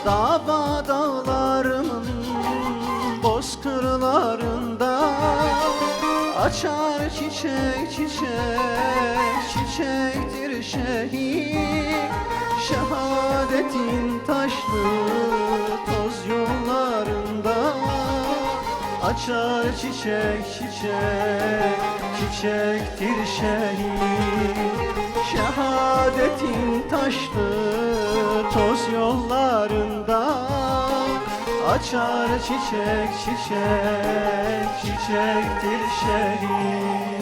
Dağ dağlarımın bozkırlarında açar çiçek çiçek, çiçektir şehit. Şehadetin taşlı toz yollarında açar çiçek çiçek, çiçektir şehit. Şehadetin taşlı toz yollarında açar çiçek çiçek, çiçektir şehit.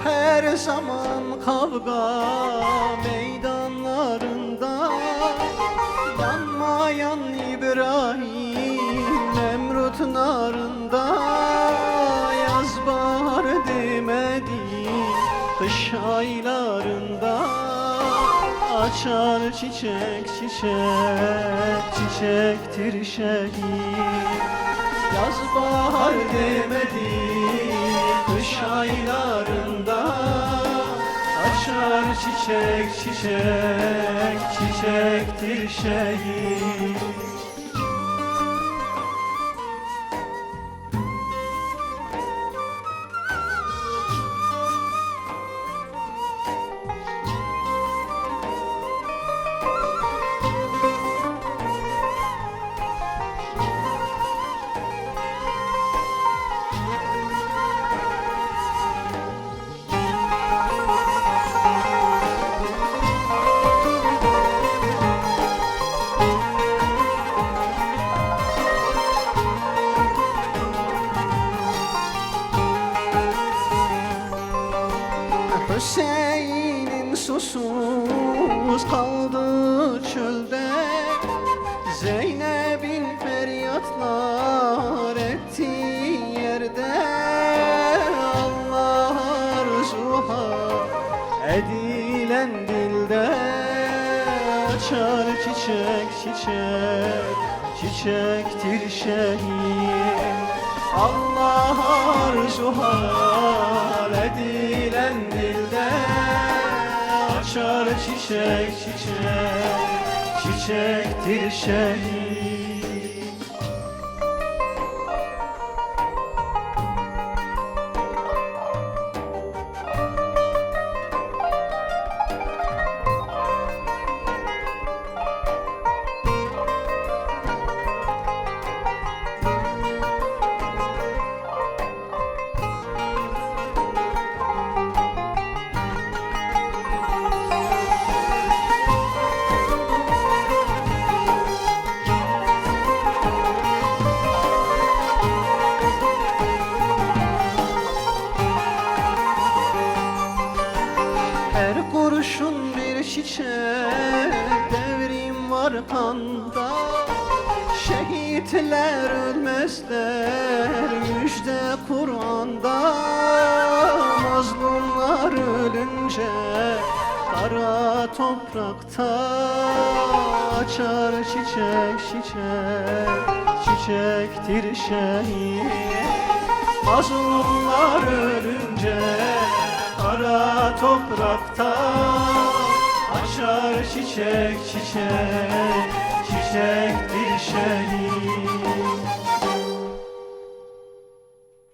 Her zaman kavga meydanlarında yanmayan İbrahim Nemrut narında. Yaz bahar demedi kış aylarında açar çiçek çiçek, çiçektir şehit. Yaz bahar demedi kış aylarında açar çiçek çiçek, çiçektir şehit. Hüseyin'in susuz kaldı çölde, Zeynep'in feryatlar ettiği yerde. Allah arzuha edilen dilde açar çiçek çiçek, çiçektir şehit. Allah arzuha edilen dilde açar çiçek çiçek, çiçektir şehit. Her kurşun bir çiçek, devrim var kanda. Şehitler ölmezler, müjde Kur'an'da. Mazlumlar ölünce kara toprakta açar çiçek çiçek, çiçektir şehit. Mazlumlar ölünce kara toprakta açar çiçek çiçek, çiçektir şehit.